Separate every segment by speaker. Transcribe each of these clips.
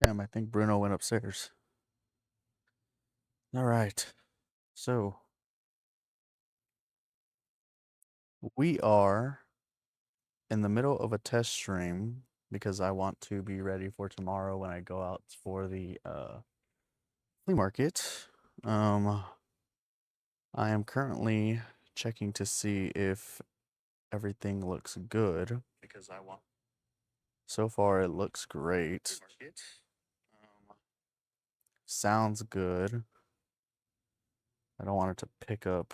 Speaker 1: Damn, I think Bruno went upstairs. All right. So we are in the middle of a test stream because I want to be ready for tomorrow when I go out for the flea market. I am currently checking to see if everything looks good because I want. So far, it looks great. Sounds good. I don't want it to pick up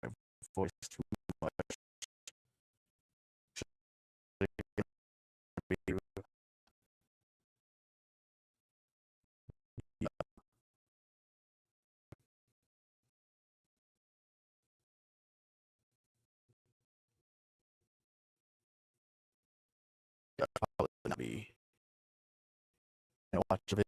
Speaker 1: my voice too much. Probably not be. Watch a video.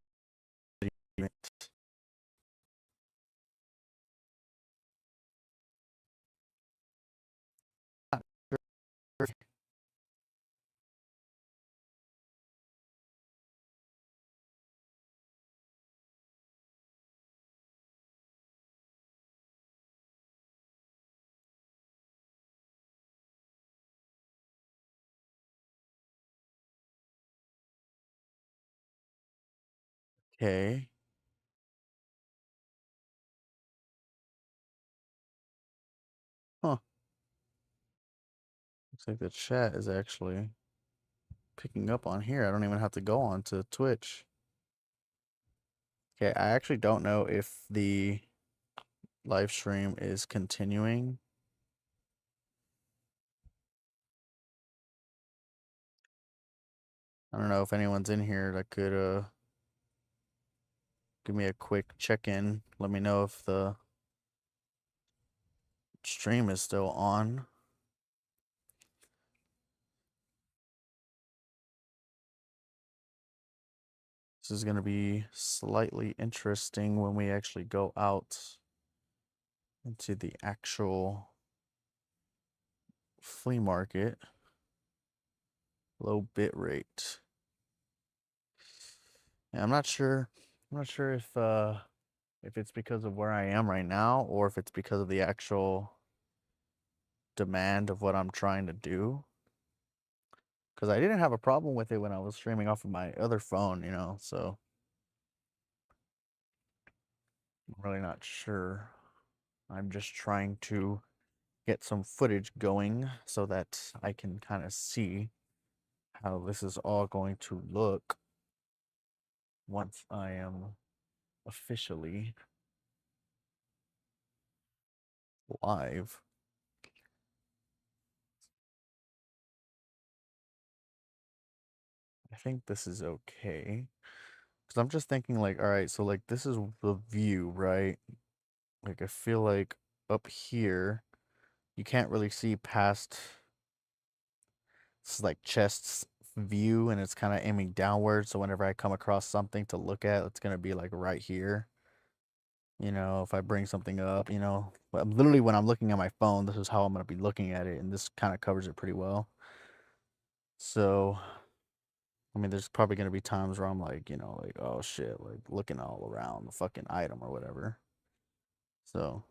Speaker 1: Okay. Huh. Looks like the chat is actually picking up on here. I don't even have to go on to Twitch. Okay, I actually don't know if the live stream is continuing. I don't know if anyone's in here that could give me a quick check-in. Let me know if the stream is still on. This is going to be slightly interesting when we actually go out into the actual flea market. Low bit rate. Yeah, I'm not sure. I'm not sure if it's because of where I am right now or if it's because of the actual demand of what I'm trying to do. Because I didn't have a problem with it when I was streaming off of my other phone, so I'm really not sure. I'm just trying to get some footage going so that I can kind of see how this is all going to look once I am officially live. I think this is okay. Because I'm just thinking, like, all right, so, like, this is the view, right? Like, I feel like up here, you can't really see past this, like, chest's view, and it's kind of aiming downward. So whenever I come across something to look at, it's going to be, like, right here. If I bring something up, but literally when I'm looking at my phone, this is how I'm going to be looking at it, and this kind of covers it pretty well. So, I mean, there's probably going to be times where I'm like, like, oh shit, like looking all around the fucking item or whatever. So,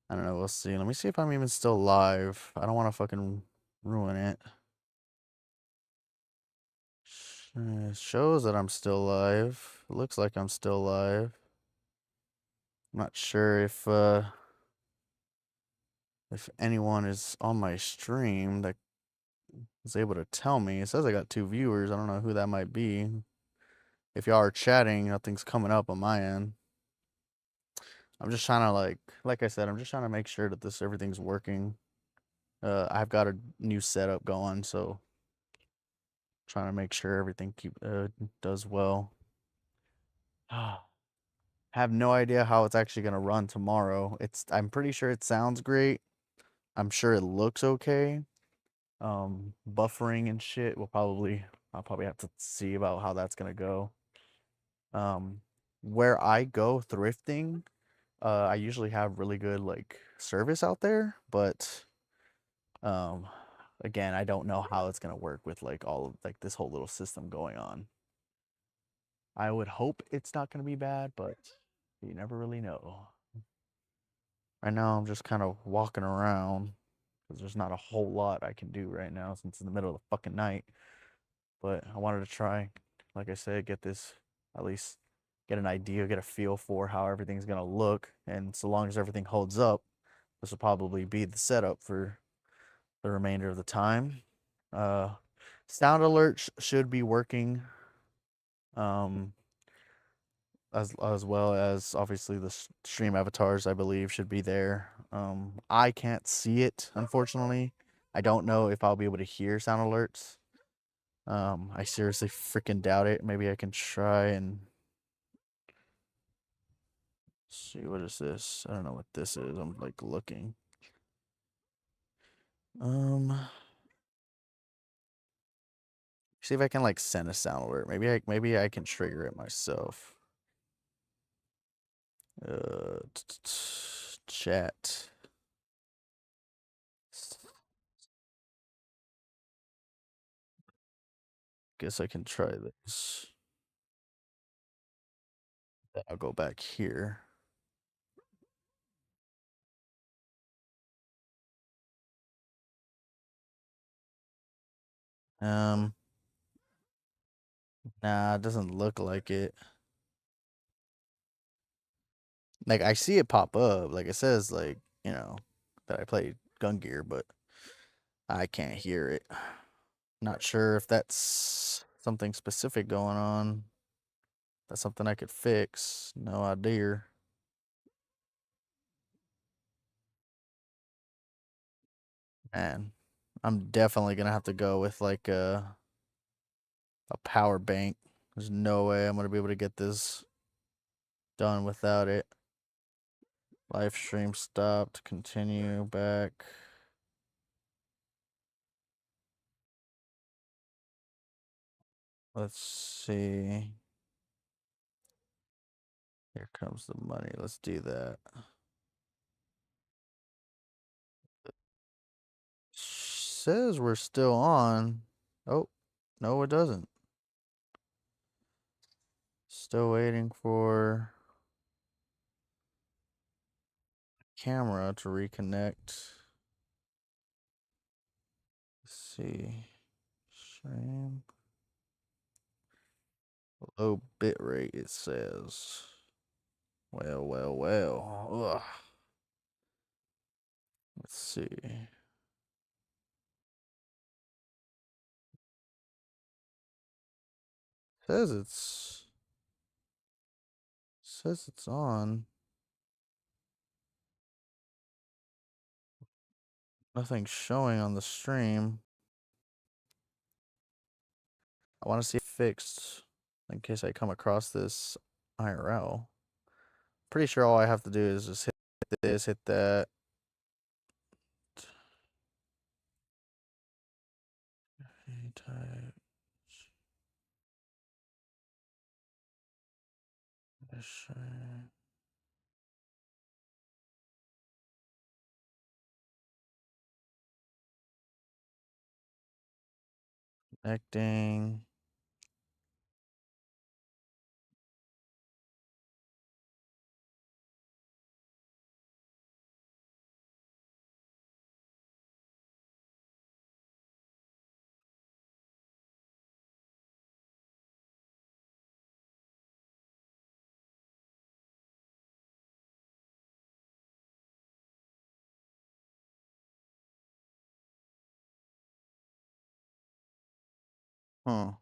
Speaker 1: I don't know. We'll see. Let me see if I'm even still live. I don't want to fucking ruin it. Shows that I'm still live. Looks like I'm still live. I'm not sure if anyone is on my stream that is able to tell me. It says I got 2 viewers. I don't know who that might be. If y'all are chatting, nothing's coming up on my end. I'm just trying to like I said, I'm just trying to make sure that everything's working. I've got a new setup going, so trying to make sure everything does well. Have no idea how it's actually gonna run tomorrow. I'm pretty sure it sounds great. I'm sure it looks okay. Buffering and shit I'll probably have to see about how that's gonna go. Where I go thrifting, I usually have really good like service out there, but again, I don't know how it's gonna work with like all of like this whole little system going on. I would hope it's not going to be bad, but you never really know. Right now, I'm just kind of walking around because there's not a whole lot I can do right now since it's in the middle of the fucking night. But I wanted to try, like I said, get this, at least get an idea, get a feel for how everything's going to look. And so long as everything holds up, this will probably be the setup for the remainder of the time. Uh, sound alerts should be working. Um, as well as obviously the stream avatars, I believe, should be there. I can't see it, unfortunately. I don't know if I'll be able to hear sound alerts. I seriously freaking doubt it. Maybe I can try and see. What is this? I don't know what this is. I'm like looking. Um, see if I can like send a sound alert. Maybe I can trigger it myself. Chat. Guess I can try this. Then I'll go back here. Um, nah, it doesn't look like it. Like I see it pop up, like it says like, that I play Gun Gear, but I can't hear it. Not sure if that's something specific going on. That's something I could fix. No idea. Man, I'm definitely gonna have to go with like a power bank. There's no way I'm gonna be able to get this done without it. Live stream stopped. Continue back. Let's see. Here comes the money. Let's do that. Says we're still on. Oh, no, it doesn't. Still waiting for camera to reconnect. Let's see. Stream. Low bit rate, it says. Well, well, well. Ugh. Let's see. Says it's on. Nothing's showing on the stream. I want to see it fixed in case I come across this IRL. Pretty sure all I have to do is just hit this, hit that. Type. Connecting. Huh.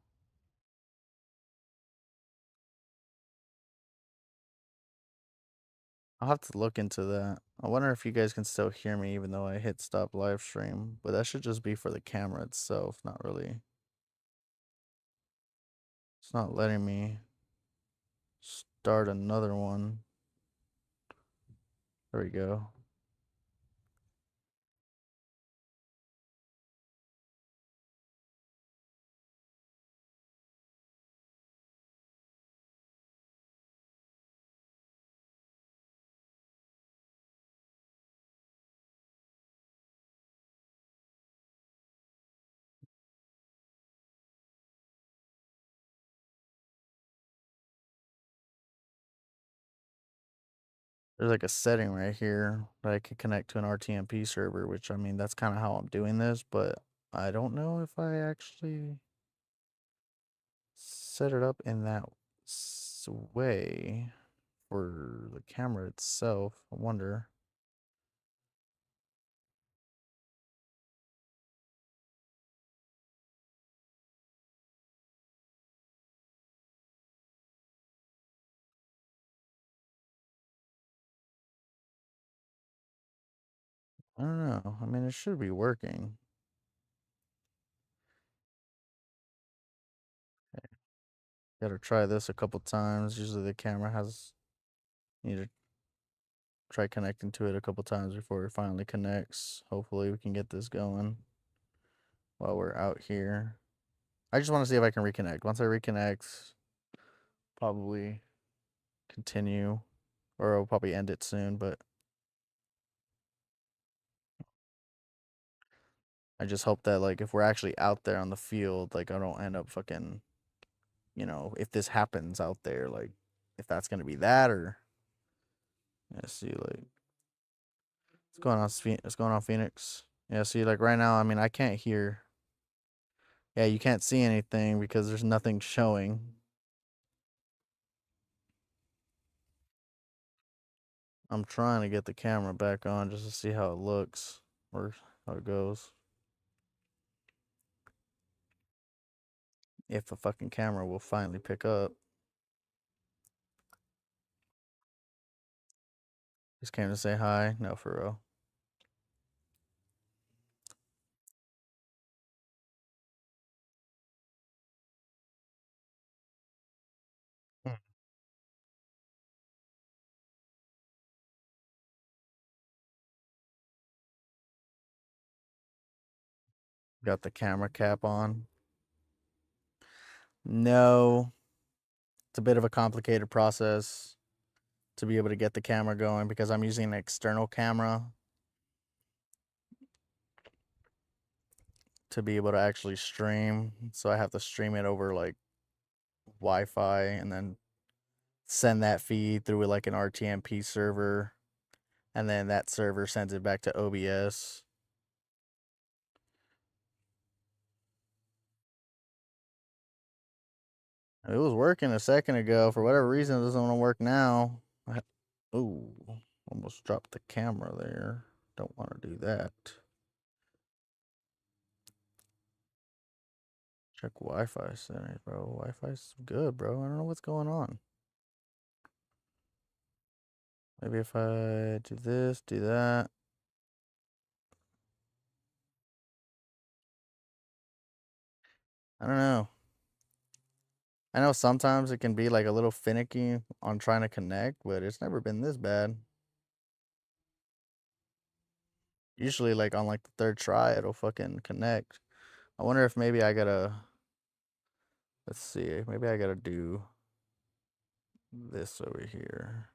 Speaker 1: I'll have to look into that. I wonder if you guys can still hear me even though I hit stop live stream. But that should just be for the camera itself, not really. It's not letting me start another one. There we go. there's like a setting right here that I can connect to an RTMP server, which I mean that's kind of how I'm doing this, but I don't know if I actually set it up in that way for the camera itself. I wonder. I don't know. I mean, it should be working. Gotta try this a couple times. Usually the camera has, you need to try connecting to it a couple times before it finally connects. Hopefully we can get this going while we're out here. I just want to see if I can reconnect. Once I reconnect, probably continue, or I'll probably end it soon, but I just hope that like if we're actually out there on the field, like I don't end up fucking, if this happens out there, like if that's gonna be that or yeah, see like what's going on Phoenix. Yeah, see like right now, I mean I can't hear. Yeah, you can't see anything because there's nothing showing. I'm trying to get the camera back on just to see how it looks or how it goes. If the fucking camera will finally pick up. Just came to say hi. No, for real. Hmm. Got the camera cap on. No, it's a bit of a complicated process to be able to get the camera going because I'm using an external camera to be able to actually stream. So I have to stream it over like Wi-Fi and then send that feed through like an RTMP server, and then that server sends it back to OBS. It was working a second ago. For whatever reason, it doesn't want to work now. Ooh, almost dropped the camera there. Don't want to do that. Check Wi-Fi settings, bro. Wi-Fi's good, bro. I don't know what's going on. Maybe if I do this, do that. I don't know. I know sometimes it can be like a little finicky on trying to connect, but it's never been this bad. Usually, like on like the third try, it'll fucking connect. I wonder if maybe I gotta. Let's see. Maybe I gotta do this over here.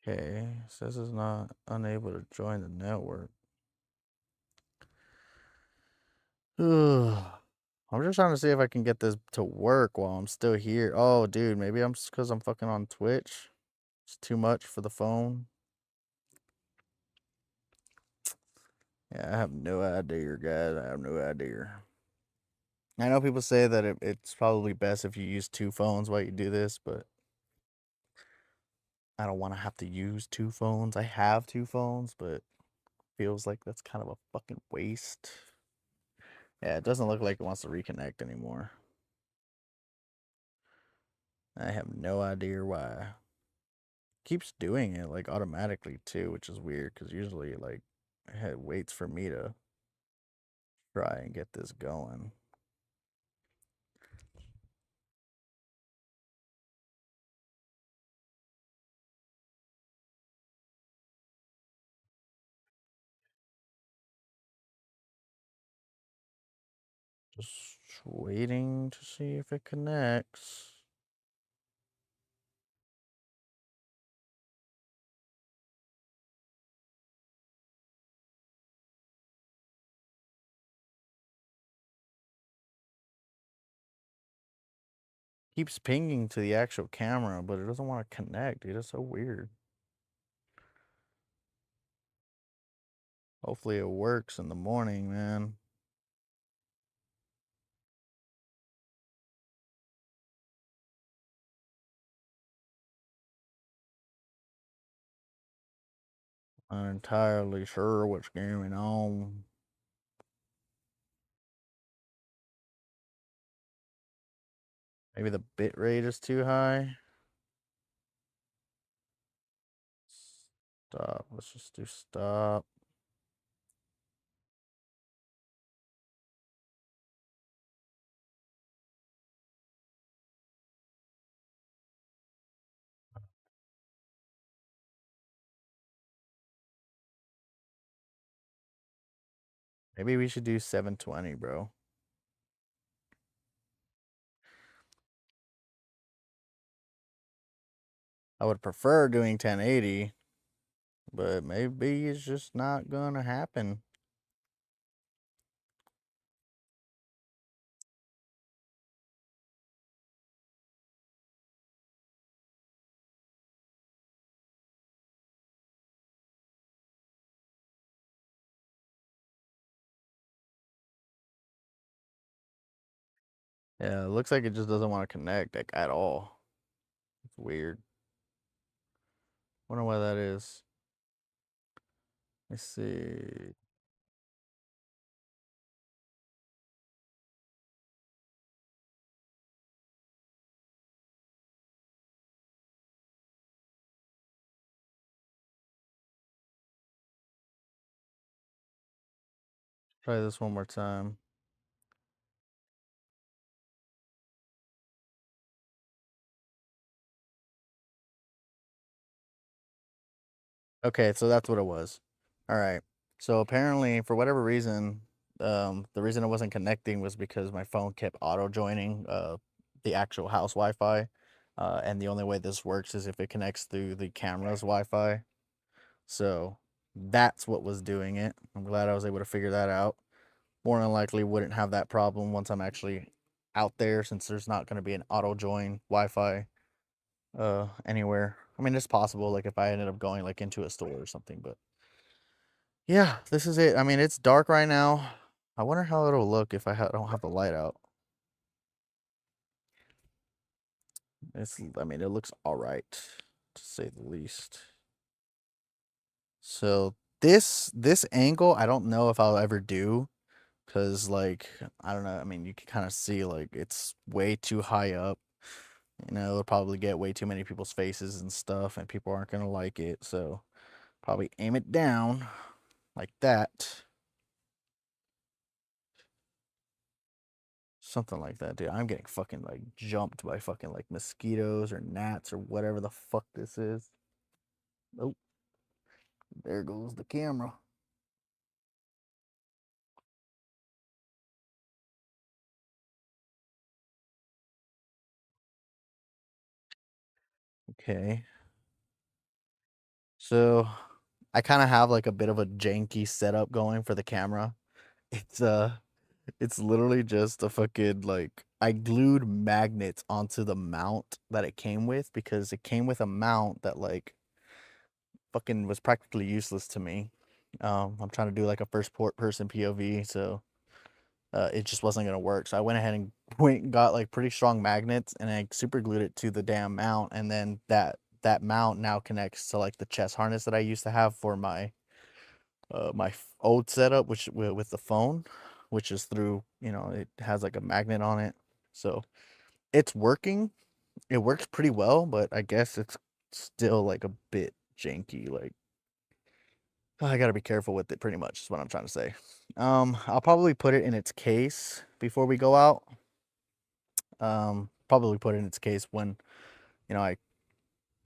Speaker 1: Okay, says it's not unable to join the network. I'm just trying to see if I can get this to work while I'm still here. Oh, dude, maybe I'm just because I'm fucking on Twitch. It's too much for the phone. Yeah, I have no idea, guys. I have no idea. I know people say that it's probably best if you use two phones while you do this, but I don't want to have to use two phones. I have two phones, but feels like that's kind of a fucking waste. Yeah, it doesn't look like it wants to reconnect anymore. I have no idea why. Keeps doing it like automatically too, which is weird because usually like it waits for me to try and get this going. Just waiting to see if it connects. Keeps pinging to the actual camera, but it doesn't want to connect, dude. It's so weird. Hopefully it works in the morning, man. Not entirely sure what's going on. Maybe the bit rate is too high. Stop. Let's just do stop. Maybe we should do 720, bro. I would prefer doing 1080, but maybe it's just not gonna happen. Yeah, it looks like it just doesn't want to connect like at all. It's weird. Wonder why that is. Let's see. Try this one more time. Okay, so that's what it was. All right. So apparently, for whatever reason, the reason it wasn't connecting was because my phone kept auto joining the actual house Wi-Fi, and the only way this works is if it connects through the camera's Wi-Fi. So that's what was doing it. I'm glad I was able to figure that out. More than likely, wouldn't have that problem once I'm actually out there, since there's not going to be an auto join Wi-Fi anywhere. I mean, it's possible, like if I ended up going like into a store or something, but yeah, this is it. I mean, it's dark right now. I wonder how it'll look if don't have the light out. I mean, it looks all right, to say the least. So this angle, I don't know if I'll ever do, because like I don't know. I mean, you can kind of see like it's way too high up. You know, it'll probably get way too many people's faces and stuff, and people aren't gonna like it. So probably aim it down like that. Something like that, dude. I'm getting fucking like jumped by fucking like mosquitoes or gnats or whatever the fuck this is. Oh, there goes the camera. Okay. So I kind of have like a bit of a janky setup going for the camera. It's it's literally just a fucking like I glued magnets onto the mount that it came with, because it came with a mount that like fucking was practically useless to me. I'm trying to do like a person POV, so it just wasn't gonna work. So I went ahead and went and got like pretty strong magnets, and I super glued it to the damn mount, and then that mount now connects to like the chest harness that I used to have for my old setup, which with the phone, which is through, you know, it has like a magnet on it, so it's working. It works pretty well, but I guess it's still like a bit janky. Like I gotta be careful with it. Pretty much is what I'm trying to say. I'll probably put it in its case before we go out. Probably put it in its case when, you know, I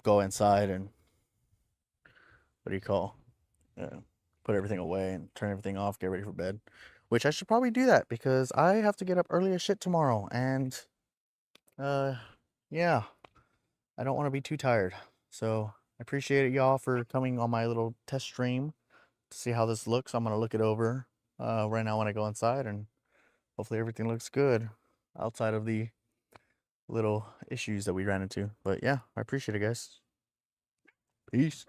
Speaker 1: go inside and what do you call, uh, put everything away and turn everything off, get ready for bed. which I should probably do that because I have to get up early as shit tomorrow. And, uh, yeah, I don't want to be too tired. So I appreciate it, y'all, for coming on my little test stream to see how this looks. I'm going to look it over right now when I go inside, and hopefully everything looks good outside of the little issues that we ran into. But yeah, I appreciate it, guys. Peace.